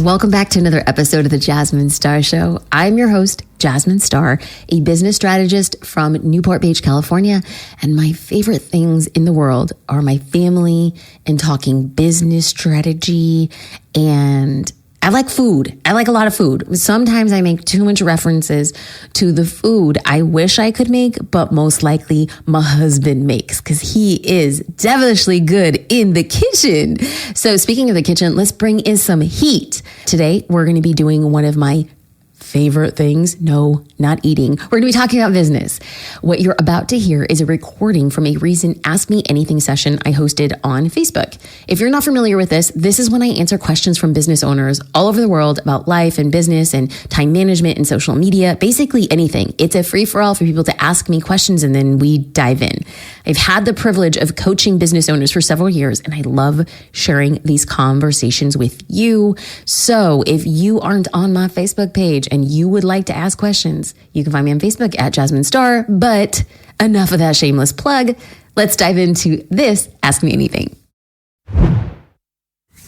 Welcome back to another episode of the Jasmine Star Show. I'm your host, Jasmine Star, a business strategist from Newport Beach, California. And my favorite things in the world are my family and talking business strategy. And I like food. I like a lot of food. Sometimes I make too much references to the food I wish I could make, but most likely my husband makes because he is devilishly good in the kitchen. So speaking of the kitchen, let's bring in some heat. Today, we're going to be doing one of my favorite things. No, not eating. We're going to be talking about business. What you're about to hear is a recording from a recent Ask Me Anything session I hosted on Facebook. If you're not familiar with this is when I answer questions from business owners all over the world about life and business and time management and social media, basically anything. It's a free-for-all for people to ask me questions and then we dive in. I've had the privilege of coaching business owners for several years and I love sharing these conversations with you. So if you aren't on my Facebook page and you would like to ask questions, you can find me on Facebook at Jasmine Star. But enough of that shameless plug. Let's dive into this Ask Me Anything.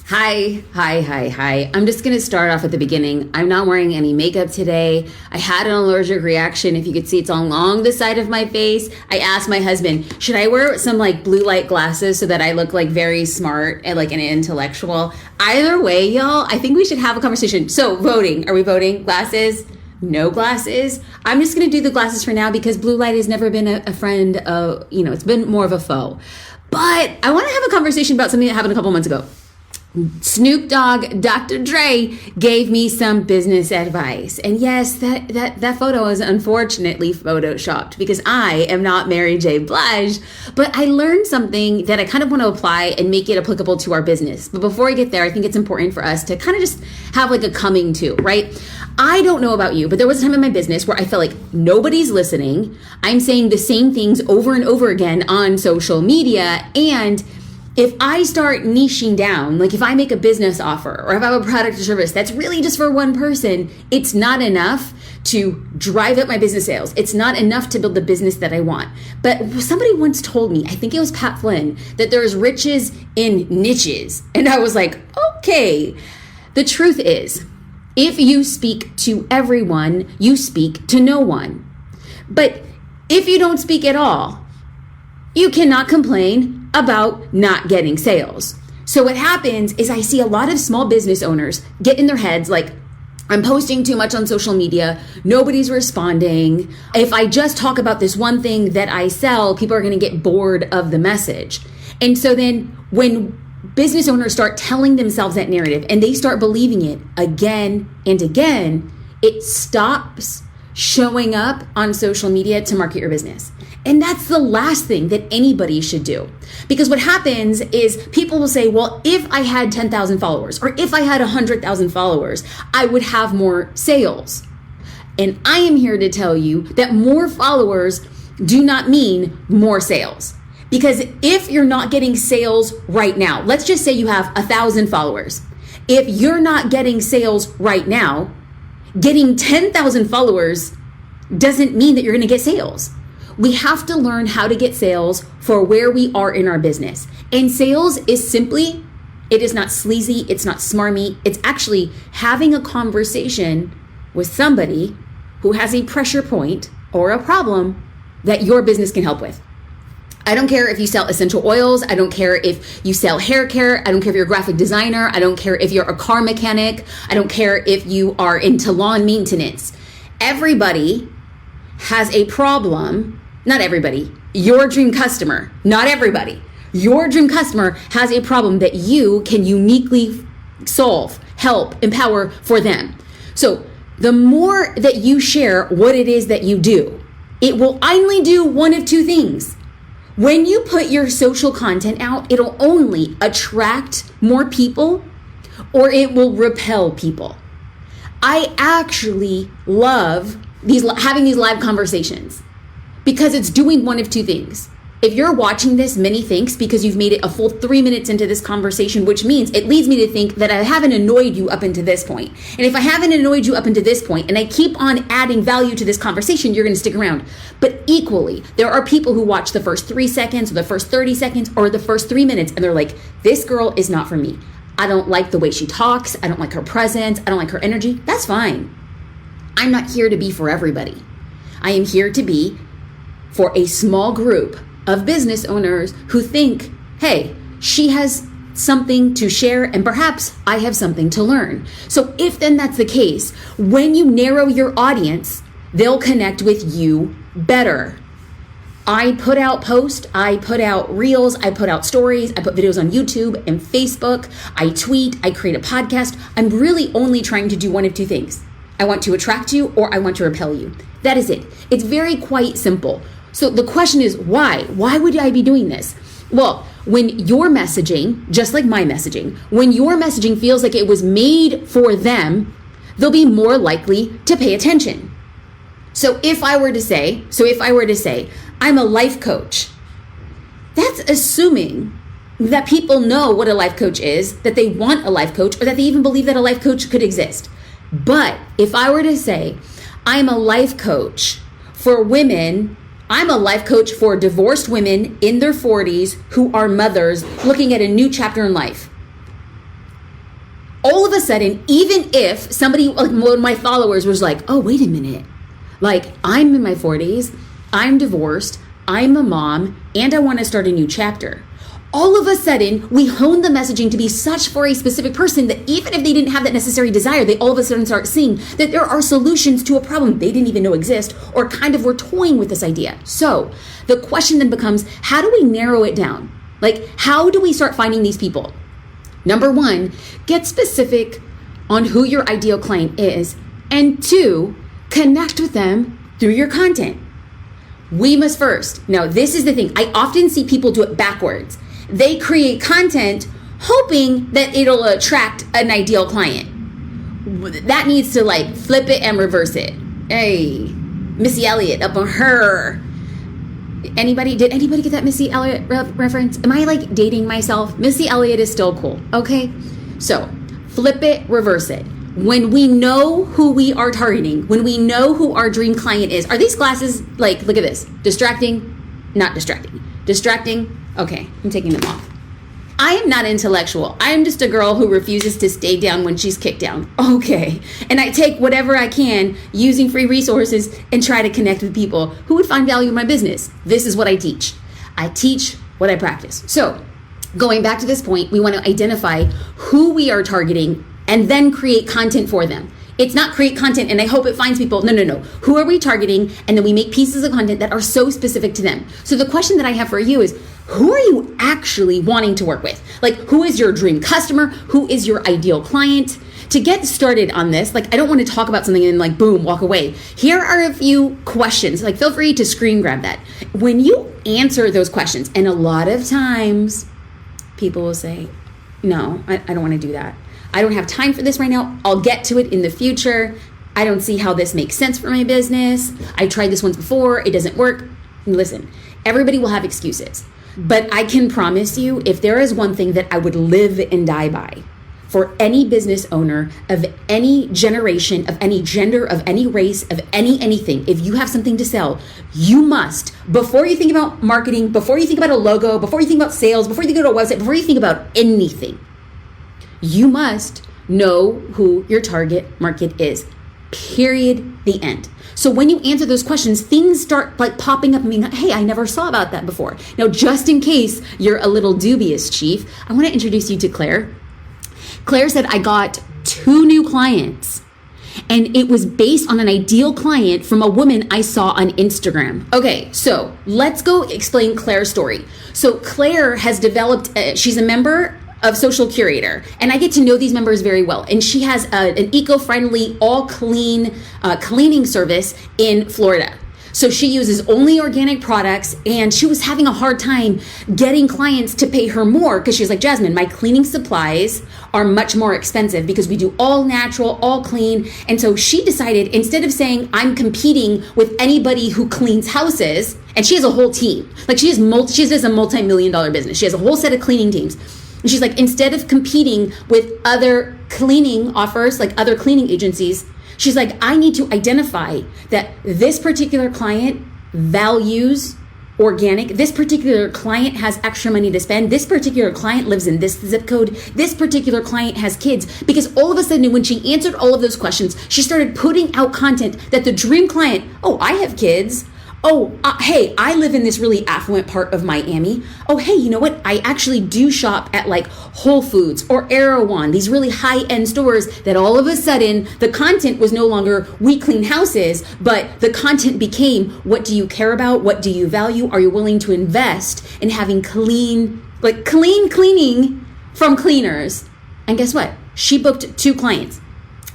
Hi. I'm just going to start off at the beginning. I'm not wearing any makeup today. I had an allergic reaction. If you could see, it's along the side of my face. I asked my husband, should I wear some like blue light glasses so that I look like very smart and like an intellectual? Either way, y'all, I think we should have a conversation. So voting, are we voting? Glasses? No glasses? I'm just going to do the glasses for now because blue light has never been a friend of, it's been more of a foe. But I want to have a conversation about something that happened a couple months ago. Snoop Dogg, Dr. Dre gave me some business advice. And yes, that photo is unfortunately photoshopped because I am not Mary J. Blige, but I learned something that I kind of want to apply and make it applicable to our business. But before I get there, I think it's important for us to kind of just have like a coming to, right? I don't know about you, but there was a time in my business where I felt like nobody's listening. I'm saying the same things over and over again on social media. And if I start niching down, like if I make a business offer or if I have a product or service that's really just for one person, it's not enough to drive up my business sales. It's not enough to build the business that I want. But somebody once told me, I think it was Pat Flynn, that there's riches in niches. And I was like, okay. The truth is, if you speak to everyone, you speak to no one. But if you don't speak at all, you cannot complain about not getting sales. So what happens is I see a lot of small business owners get in their heads like, I'm posting too much on social media, nobody's responding. If I just talk about this one thing that I sell, people are going to get bored of the message. And so then when business owners start telling themselves that narrative and they start believing it again and again, it stops showing up on social media to market your business. And that's the last thing that anybody should do. Because what happens is people will say, well, if I had 10,000 followers or if I had 100,000 followers, I would have more sales. And I am here to tell you that more followers do not mean more sales. Because if you're not getting sales right now, let's just say you have 1,000 followers. If you're not getting sales right now, getting 10,000 followers doesn't mean that you're going to get sales. We have to learn how to get sales for where we are in our business. And sales is simply, it is not sleazy, it's not smarmy. It's actually having a conversation with somebody who has a pressure point or a problem that your business can help with. I don't care if you sell essential oils. I don't care if you sell hair care. I don't care if you're a graphic designer. I don't care if you're a car mechanic. I don't care if you are into lawn maintenance. Everybody has a problem. Not everybody. Your dream customer. Not everybody. Your dream customer has a problem that you can uniquely solve, help, empower for them. So the more that you share what it is that you do, it will only do one of two things. When you put your social content out, it'll only attract more people or it will repel people. I actually love having these live conversations because it's doing one of two things. If you're watching this, many thanks because you've made it a full 3 minutes into this conversation, which means it leads me to think that I haven't annoyed you up until this point. And if I haven't annoyed you up until this point and I keep on adding value to this conversation, you're going to stick around. But equally, there are people who watch the first 3 seconds or the first 30 seconds or the first 3 minutes and they're like, this girl is not for me. I don't like the way she talks. I don't like her presence. I don't like her energy. That's fine. I'm not here to be for everybody. I am here to be for a small group of business owners who think, hey, she has something to share and perhaps I have something to learn. So if then that's the case, when you narrow your audience, they'll connect with you better. I put out posts, I put out reels, I put out stories, I put videos on YouTube and Facebook, I tweet, I create a podcast. I'm really only trying to do one of two things. I want to attract you or I want to repel you. That is it. It's very quite simple. So the question is why? Why would I be doing this? Well, when your messaging, just like my messaging, when your messaging feels like it was made for them, they'll be more likely to pay attention. So if I were to say, I'm a life coach, that's assuming that people know what a life coach is, that they want a life coach, or that they even believe that a life coach could exist. But if I were to say, I'm a life coach for women, I'm a life coach for divorced women in their 40s who are mothers looking at a new chapter in life. All of a sudden, even if somebody, like one of my followers was like, oh, wait a minute. Like, I'm in my 40s, I'm divorced, I'm a mom, and I want to start a new chapter. All of a sudden, we hone the messaging to be such for a specific person that even if they didn't have that necessary desire, they all of a sudden start seeing that there are solutions to a problem they didn't even know exist or kind of were toying with this idea. So the question then becomes, how do we narrow it down? Like, how do we start finding these people? Number one, get specific on who your ideal client is. And two, connect with them through your content. We must first. Now, this is the thing. I often see people do it backwards. They create content hoping that it'll attract an ideal client. That needs to like flip it and reverse it. Hey, Missy Elliott up on her. Did anybody get that Missy Elliott reference? Am I like dating myself? Missy Elliott is still cool. Okay. So flip it, reverse it. When we know who we are targeting, when we know who our dream client is, are these glasses like, look at this, distracting, not distracting, distracting. Okay, I'm taking them off. I am not intellectual. I am just a girl who refuses to stay down when she's kicked down. Okay. And I take whatever I can using free resources and try to connect with people who would find value in my business. This is what I teach. I teach what I practice. So going back to this point, we want to identify who we are targeting and then create content for them. It's not create content and I hope it finds people. No. Who are we targeting? And then we make pieces of content that are so specific to them. So the question that I have for you is, who are you actually wanting to work with? Like, who is your dream customer? Who is your ideal client? To get started on this, like, I don't want to talk about something and like, boom, walk away. Here are a few questions. Like, feel free to screen grab that. When you answer those questions, and a lot of times people will say, no, I don't want to do that. I don't have time for this right now. I'll get to it in the future. I don't see how this makes sense for my business. I tried this once before. It doesn't work. Listen, everybody will have excuses. But I can promise you, if there is one thing that I would live and die by for any business owner of any generation, of any gender, of any race, of anything, if you have something to sell, you must, before you think about marketing, before you think about a logo, before you think about sales, before you think about a website, before you think about anything, you must know who your target market is. Period. The end. So when you answer those questions, things start like popping up and being, hey, I never saw about that before. Now, just in case you're a little dubious, Chief, I want to introduce you to Claire. Claire said, I got 2 new clients and it was based on an ideal client from a woman I saw on Instagram. Okay, so let's go explain Claire's story. So Claire has developed, she's a member of Social Curator, and I get to know these members very well. And she has an eco-friendly, all clean cleaning service in Florida. So she uses only organic products, and she was having a hard time getting clients to pay her more because she's like, Jasmine, my cleaning supplies are much more expensive because we do all natural, all clean. And so she decided, instead of saying I'm competing with anybody who cleans houses, and she has a whole team, like she does a multi-million-dollar business. She has a whole set of cleaning teams. And she's like, instead of competing with other cleaning offers, like other cleaning agencies, she's like, I need to identify that this particular client values organic. This particular client has extra money to spend. This particular client lives in this zip code. This particular client has kids. Because all of a sudden, when she answered all of those questions, she started putting out content that the dream client, oh, I have kids. Oh, hey, I live in this really affluent part of Miami. Oh, hey, you know what? I actually do shop at like Whole Foods or Erewhon, these really high-end stores that all of a sudden the content was no longer we clean houses, but the content became, what do you care about? What do you value? Are you willing to invest in having clean cleaning from cleaners? And guess what? She booked 2 clients.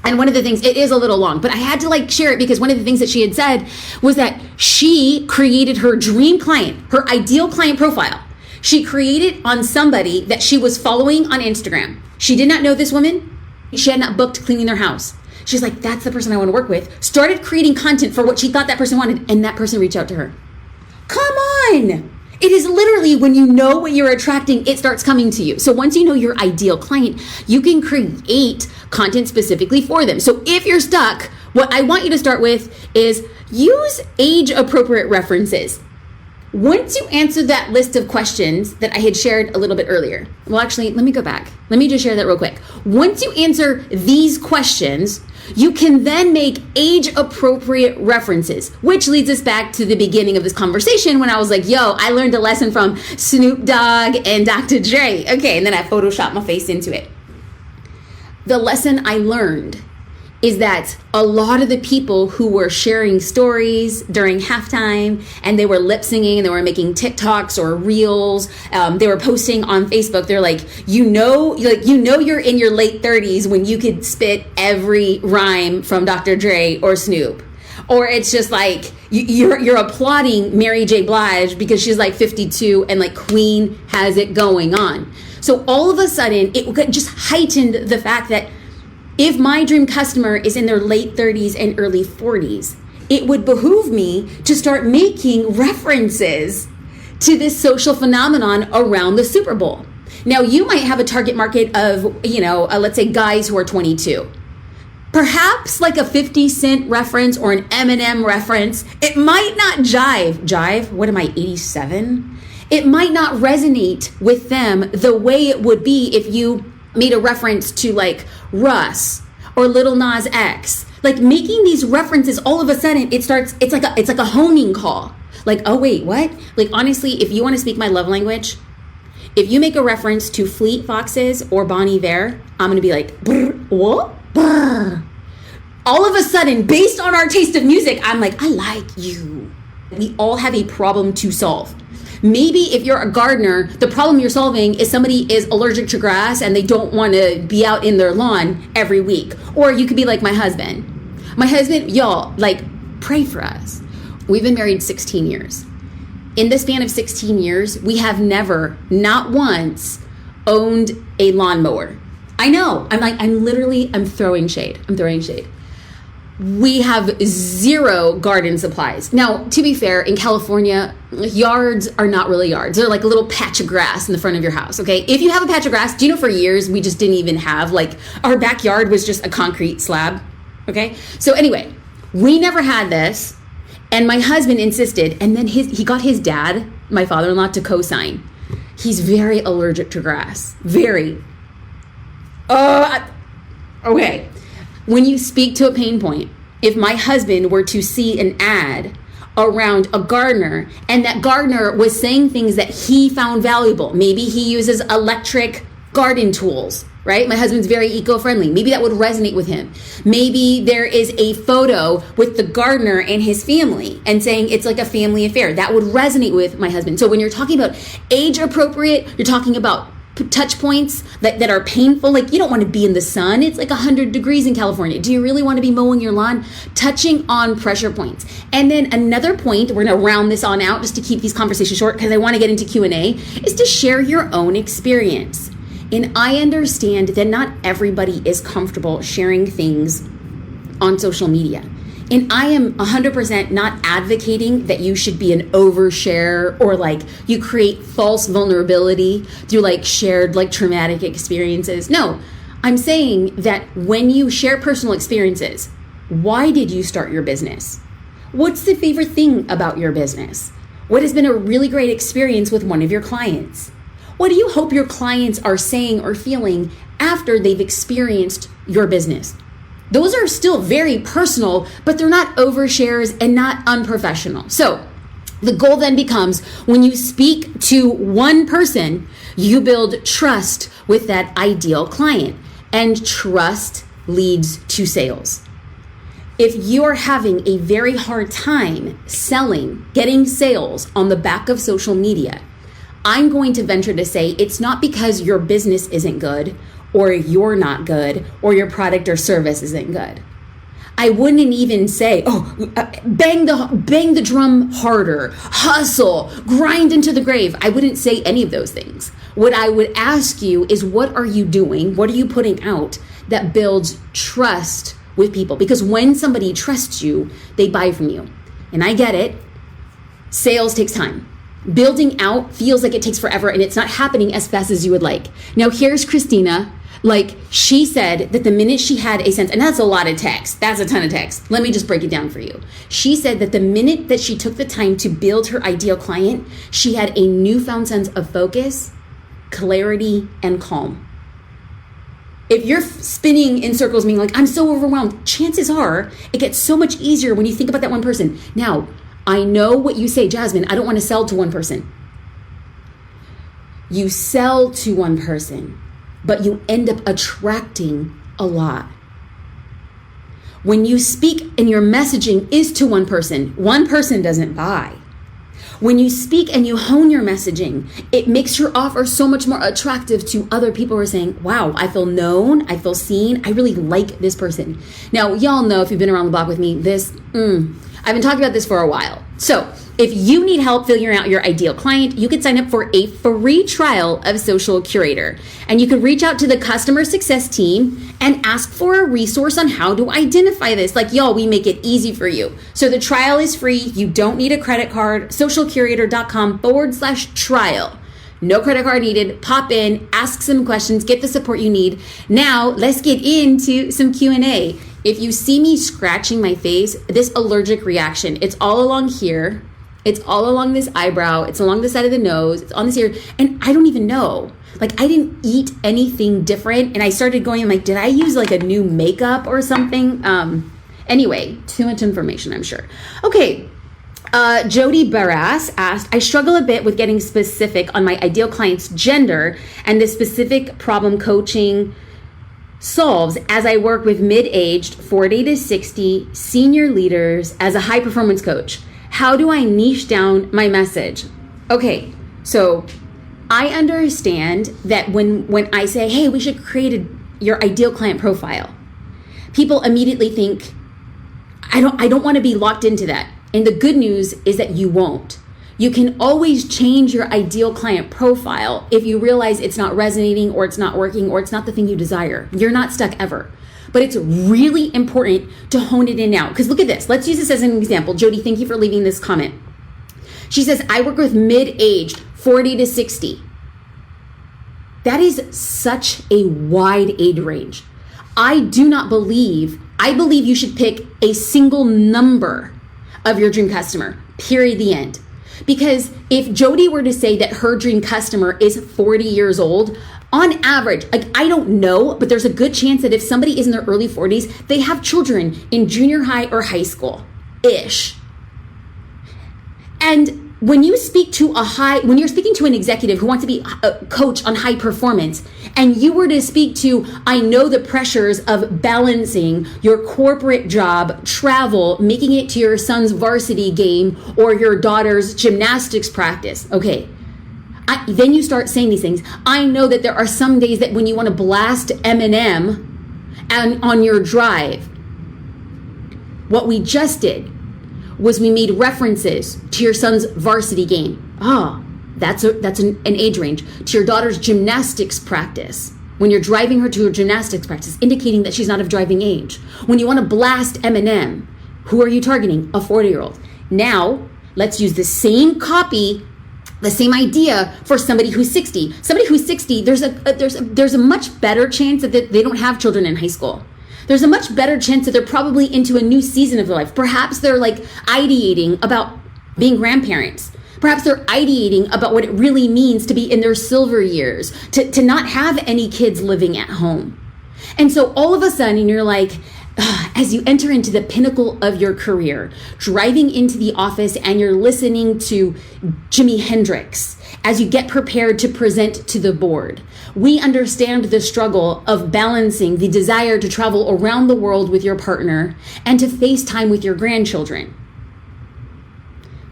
And one of the things, it is a little long, but I had to share it because one of the things that she had said was that she created her dream client, her ideal client profile. She created on somebody that she was following on Instagram. She did not know this woman. She had not booked cleaning their house. She's like, that's the person I want to work with. Started creating content for what she thought that person wanted, and that person reached out to her. Come on. It is literally when you know what you're attracting, it starts coming to you. So once you know your ideal client, you can create content specifically for them. So if you're stuck, what I want you to start with is use age-appropriate references. Once you answer that list of questions that I had shared a little bit earlier, well, actually, let me go back. Let me just share that real quick. Once you answer these questions, you can then make age-appropriate references, which leads us back to the beginning of this conversation when I was like, yo, I learned a lesson from Snoop Dogg and Dr. Dre. Okay, and then I photoshopped my face into it. The lesson I learned is that a lot of the people who were sharing stories during halftime and they were lip singing and they were making TikToks or reels, they were posting on Facebook. They're like, you know you're in your late 30s when you could spit every rhyme from Dr. Dre or Snoop. Or it's just like you're applauding Mary J. Blige because she's like 52 and like Queen has it going on. So all of a sudden it just heightened the fact that if my dream customer is in their late 30s and early 40s, it would behoove me to start making references to this social phenomenon around the Super Bowl. Now, you might have a target market of, let's say guys who are 22. Perhaps like a 50 Cent reference or an Eminem reference, it might not jive. What am I, 87? It might not resonate with them the way it would be if you made a reference to like Russ or Lil Nas X. Like making these references, all of a sudden it's like a homing call. Like, oh wait, what? Like honestly, if you want to speak my love language, if you make a reference to Fleet Foxes or Bon Iver, I'm gonna be like, brr, what? Brr. All of a sudden, based on our taste of music, I'm like, I like you. We all have a problem to solve. Maybe if you're a gardener, the problem you're solving is somebody is allergic to grass and they don't want to be out in their lawn every week. Or you could be like my husband. My husband, y'all, like, pray for us. We've been married 16 years. In the span of 16 years, we have never, not once, owned a lawnmower. I know, I'm throwing shade. We have zero garden supplies. Now, to be fair, in California, yards are not really yards. They're like a little patch of grass in the front of your house, okay? If you have a patch of grass, do you know for years we just didn't even have, our backyard was just a concrete slab, okay? So anyway, we never had this, and my husband insisted, and then he got his dad, my father-in-law, to co-sign. He's very allergic to grass. Very. Okay. When you speak to a pain point, if my husband were to see an ad around a gardener and that gardener was saying things that he found valuable, maybe he uses electric garden tools, right? My husband's very eco-friendly. Maybe that would resonate with him. Maybe there is a photo with the gardener and his family and saying it's like a family affair. That would resonate with my husband. So when you're talking about age appropriate, you're talking about touch points that are painful. Like, you don't want to be in the sun. It's like 100 degrees in California. Do you really want to be mowing your lawn? Touching on pressure points. And then another point, we're going to round this on out just to keep these conversations short because I want to get into Q&A, is to share your own experience. And I understand that not everybody is comfortable sharing things on social media. And I am 100% not advocating that you should be an overshare or you create false vulnerability through shared traumatic experiences. No, I'm saying that when you share personal experiences, why did you start your business? What's the favorite thing about your business? What has been a really great experience with one of your clients? What do you hope your clients are saying or feeling after they've experienced your business? Those are still very personal, but they're not overshares and not unprofessional. So the goal then becomes, when you speak to one person, you build trust with that ideal client, and trust leads to sales. If you're having a very hard time selling, getting sales on the back of social media, I'm going to venture to say it's not because your business isn't good, or you're not good, or your product or service isn't good. I wouldn't even say, bang the drum harder, hustle, grind into the grave. I wouldn't say any of those things. What I would ask you is, what are you doing? What are you putting out that builds trust with people? Because when somebody trusts you, they buy from you. And I get it. Sales takes time. Building out feels like it takes forever, and it's not happening as fast as you would like. Now, here's Christina. She said that the minute she had a sense, and that's a lot of text. That's a ton of text. Let me just break it down for you. She said that the minute that she took the time to build her ideal client, she had a newfound sense of focus, clarity, and calm. If you're spinning in circles, being like, I'm so overwhelmed, chances are it gets so much easier when you think about that one person. Now, I know what you say, Jasmine, I don't want to sell to one person. You sell to one person, but you end up attracting a lot. When you speak and your messaging is to one person doesn't buy. When you speak and you hone your messaging, it makes your offer so much more attractive to other people who are saying, wow, I feel known, I feel seen, I really like this person. Now, y'all know, if you've been around the block with me, I've been talking about this for a while. So if you need help figuring out your ideal client, you can sign up for a free trial of Social Curator. And you can reach out to the customer success team and ask for a resource on how to identify this. Y'all, we make it easy for you. So the trial is free. You don't need a credit card. socialcurator.com/trial. No credit card needed. Pop in, ask some questions, get the support you need. Now let's get into some Q&A. If you see me scratching my face, this allergic reaction, it's all along here. It's all along this eyebrow. It's along the side of the nose. It's on this ear. And I don't even know. I didn't eat anything different. And I started going, did I use a new makeup or something? Anyway, too much information, I'm sure. Okay. Jody Barras asked, I struggle a bit with getting specific on my ideal client's gender and the specific problem coaching solves as I work with mid-aged 40 to 60 senior leaders as a high-performance coach. How do I niche down my message? Okay, so I understand that when I say, hey, we should create your ideal client profile, people immediately think, I don't want to be locked into that. And the good news is that you won't. You can always change your ideal client profile if you realize it's not resonating or it's not working or it's not the thing you desire. You're not stuck ever. But it's really important to hone it in now. Because look at this. Let's use this as an example. Jody, thank you for leaving this comment. She says, I work with mid-aged 40 to 60. That is such a wide age range. I believe you should pick a single number of your dream customer, period, the end. Because if Jody were to say that her dream customer is 40 years old, on average, I don't know, but there's a good chance that if somebody is in their early 40s, they have children in junior high or high school-ish. And when you're speaking to an executive who wants to be a coach on high performance, and you were to speak to, I know the pressures of balancing your corporate job, travel, making it to your son's varsity game or your daughter's gymnastics practice. Okay. Then you start saying these things. I know that there are some days that when you want to blast Eminem on your drive, what we just did was we made references to your son's varsity game. That's an age range. To your daughter's gymnastics practice, when you're driving her to her gymnastics practice, indicating that she's not of driving age. When you want to blast Eminem, who are you targeting? A 40-year-old. Now, let's use the same copy, the same idea for somebody who's 60. Somebody who's 60, there's a much better chance that they don't have children in high school. There's a much better chance that they're probably into a new season of their life. Perhaps they're ideating about being grandparents. Perhaps they're ideating about what it really means to be in their silver years, to not have any kids living at home. And so all of a sudden you're like, as you enter into the pinnacle of your career, driving into the office and you're listening to Jimi Hendrix as you get prepared to present to the board. We understand the struggle of balancing the desire to travel around the world with your partner and to FaceTime with your grandchildren.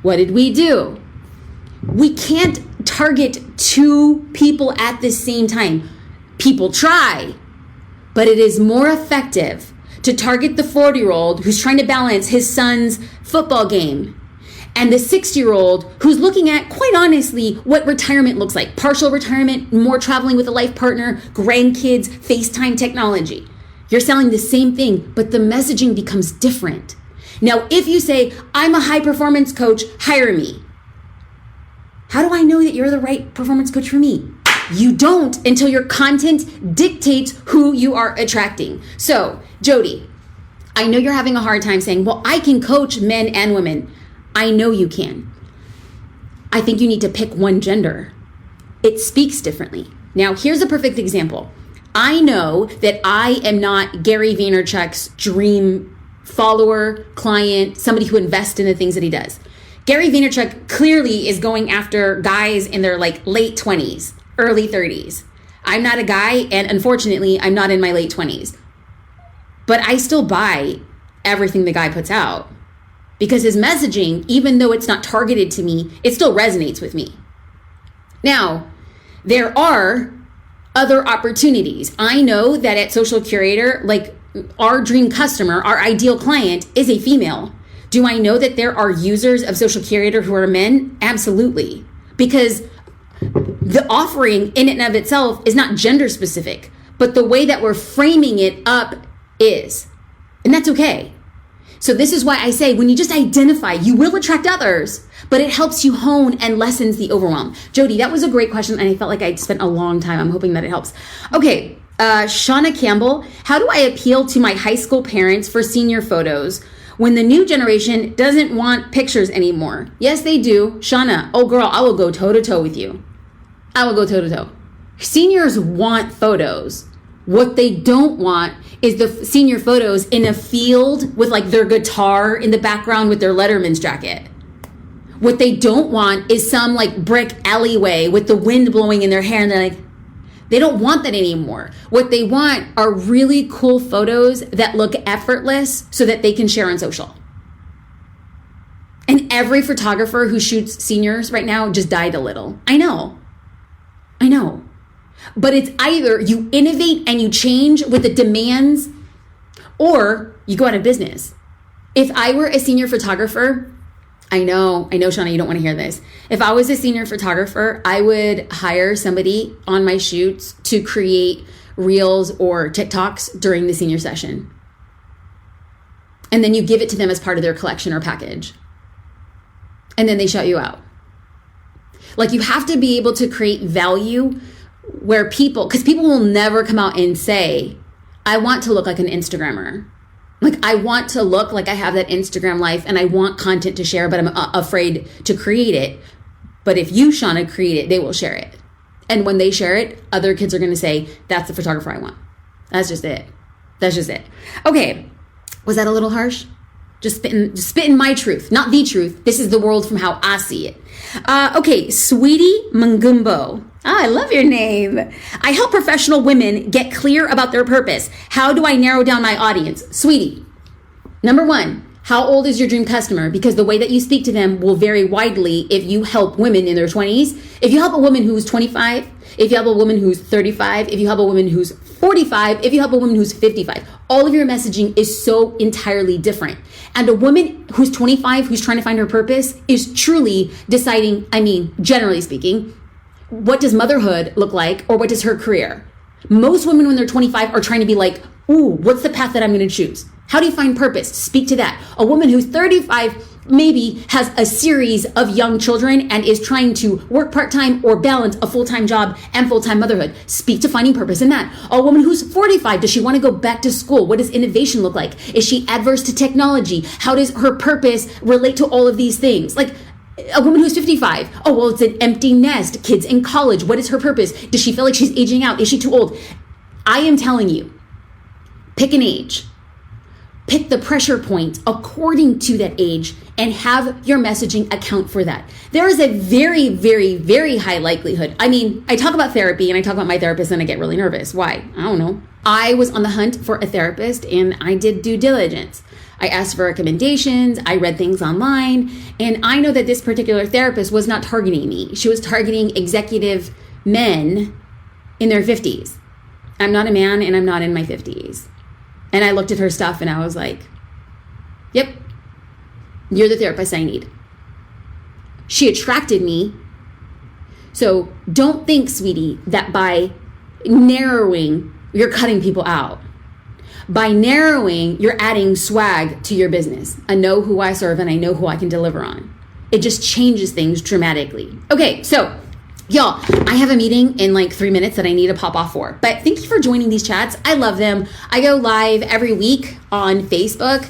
What did we do? We can't target two people at the same time. People try, but it is more effective to target the 40-year-old who's trying to balance his son's football game and the 60-year-old who's looking at, quite honestly, what retirement looks like. Partial retirement, more traveling with a life partner, grandkids, FaceTime technology. You're selling the same thing, but the messaging becomes different. Now, if you say, I'm a high performance coach, hire me. How do I know that you're the right performance coach for me? You don't until your content dictates who you are attracting. So, Jody, I know you're having a hard time saying, well, I can coach men and women. I know you can. I think you need to pick one gender. It speaks differently. Now, here's a perfect example. I know that I am not Gary Vaynerchuk's dream follower, client, somebody who invests in the things that he does. Gary Vaynerchuk clearly is going after guys in their late 20s, early 30s. I'm not a guy, and unfortunately, I'm not in my late 20s. But I still buy everything the guy puts out because his messaging, even though it's not targeted to me, it still resonates with me. Now, there are other opportunities. I know that at Social Curator, our dream customer, our ideal client is a female. Do I know that there are users of Social Curator who are men? Absolutely. Because the offering in and of itself is not gender specific, but the way that we're framing it up is. And that's okay. So this is why I say when you just identify, you will attract others, but it helps you hone and lessens the overwhelm. Jody, that was a great question, and I felt like I'd spent a long time. I'm hoping that it helps. Okay, Shauna Campbell, how do I appeal to my high school parents for senior photos when the new generation doesn't want pictures anymore? Yes, they do. Shauna, oh girl, I will go toe-to-toe with you. I will go toe-to-toe. Seniors want photos. What they don't want is the senior photos in a field with their guitar in the background with their Letterman's jacket. What they don't want is some brick alleyway with the wind blowing in their hair, and they're they don't want that anymore. What they want are really cool photos that look effortless so that they can share on social. And every photographer who shoots seniors right now just died a little. I know. But it's either you innovate and you change with the demands, or you go out of business. If I were a senior photographer, I know, Shauna, you don't want to hear this. If I was a senior photographer, I would hire somebody on my shoots to create reels or TikToks during the senior session. And then you give it to them as part of their collection or package. And then they shout you out. You have to be able to create value where because people will never come out and say, I want to look like an Instagrammer. I want to look like I have that Instagram life and I want content to share, but I'm afraid to create it. But if you, Shauna, create it, they will share it. And when they share it, other kids are going to say, that's the photographer I want. That's just it. Okay. Was that a little harsh? Just spitting my truth, not the truth. This is the world from how I see it. Okay, Sweetie Mangumbo. I love your name. I help professional women get clear about their purpose. How do I narrow down my audience? Sweetie, number one, how old is your dream customer? Because the way that you speak to them will vary widely if you help women in their 20s. If you help a woman who's 25, if you help a woman who's 35, if you help a woman who's 45, if you help a woman who's 55, all of your messaging is so entirely different. And a woman who's 25, who's trying to find her purpose, is truly deciding, generally speaking, what does motherhood look like, or what does her career? Most women when they're 25 are trying to be ooh, what's the path that I'm going to choose? How do you find purpose? Speak to that. A woman who's 35 maybe has a series of young children and is trying to work part-time or balance a full-time job and full-time motherhood. Speak to finding purpose in that. A woman who's 45, does she want to go back to school? What does innovation look like? Is she adverse to technology? How does her purpose relate to all of these things? a woman who's 55. Oh, well, it's an empty nest. Kids in college. What is her purpose? Does she feel like she's aging out? Is she too old? I am telling you, pick an age. Pick the pressure point according to that age and have your messaging account for that. There is a very, very, very high likelihood. I mean, I talk about therapy and I talk about my therapist and I get really nervous. Why? I don't know. I was on the hunt for a therapist and I did due diligence. I asked for recommendations. I read things online. And I know that this particular therapist was not targeting me. She was targeting executive men in their 50s. I'm not a man and I'm not in my 50s. And I looked at her stuff and I was like, yep, you're the therapist I need. She attracted me. So don't think, sweetie, that by narrowing, you're cutting people out. By narrowing, you're adding swag to your business. I know who I serve and I know who I can deliver on. It just changes things dramatically. Okay, so y'all, I have a meeting in like 3 minutes that I need to pop off for. But thank you for joining these chats. I love them. I go live every week on Facebook.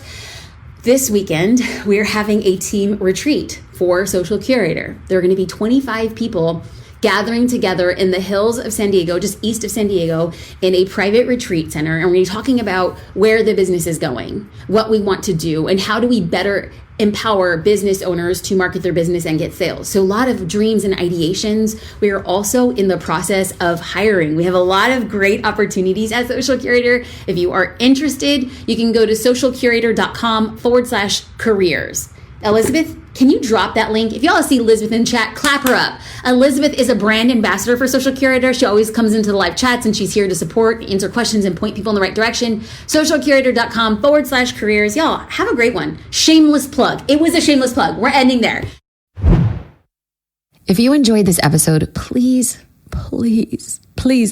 This weekend, we're having a team retreat for Social Curator. There are going to be 25 people gathering together in the hills of San Diego, just east of San Diego, in a private retreat center. And we're going to be talking about where the business is going, what we want to do, and how do we better empower business owners to market their business and get sales. So a lot of dreams and ideations. We are also in the process of hiring. We have a lot of great opportunities as Social Curator. If you are interested, you can go to socialcurator.com/careers. Elizabeth, can you drop that link? If y'all see Elizabeth in chat, clap her up. Elizabeth is a brand ambassador for Social Curator. She always comes into the live chats and she's here to support, answer questions, and point people in the right direction. Socialcurator.com/careers. Y'all have a great one. Shameless plug. It was a shameless plug. We're ending there. If you enjoyed this episode, please,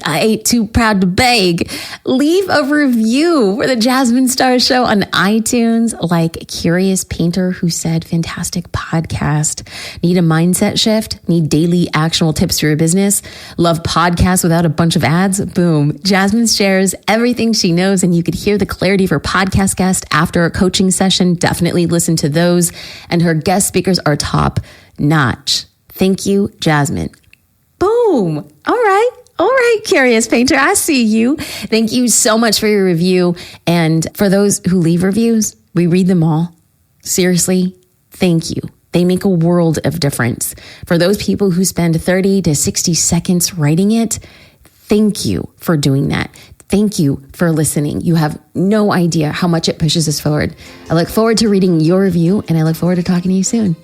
I ain't too proud to beg. Leave a review for the Jasmine Star Show on iTunes, like Curious Painter, who said, fantastic podcast. Need a mindset shift? Need daily actionable tips for your business? Love podcasts without a bunch of ads? Boom. Jasmine shares everything she knows, and you could hear the clarity of her podcast guest after a coaching session. Definitely listen to those. And her guest speakers are top notch. Thank you, Jasmine. Boom. All right, Curious Painter, I see you. Thank you so much for your review. And for those who leave reviews, we read them all. Seriously, thank you. They make a world of difference. For those people who spend 30 to 60 seconds writing it, thank you for doing that. Thank you for listening. You have no idea how much it pushes us forward. I look forward to reading your review, and I look forward to talking to you soon.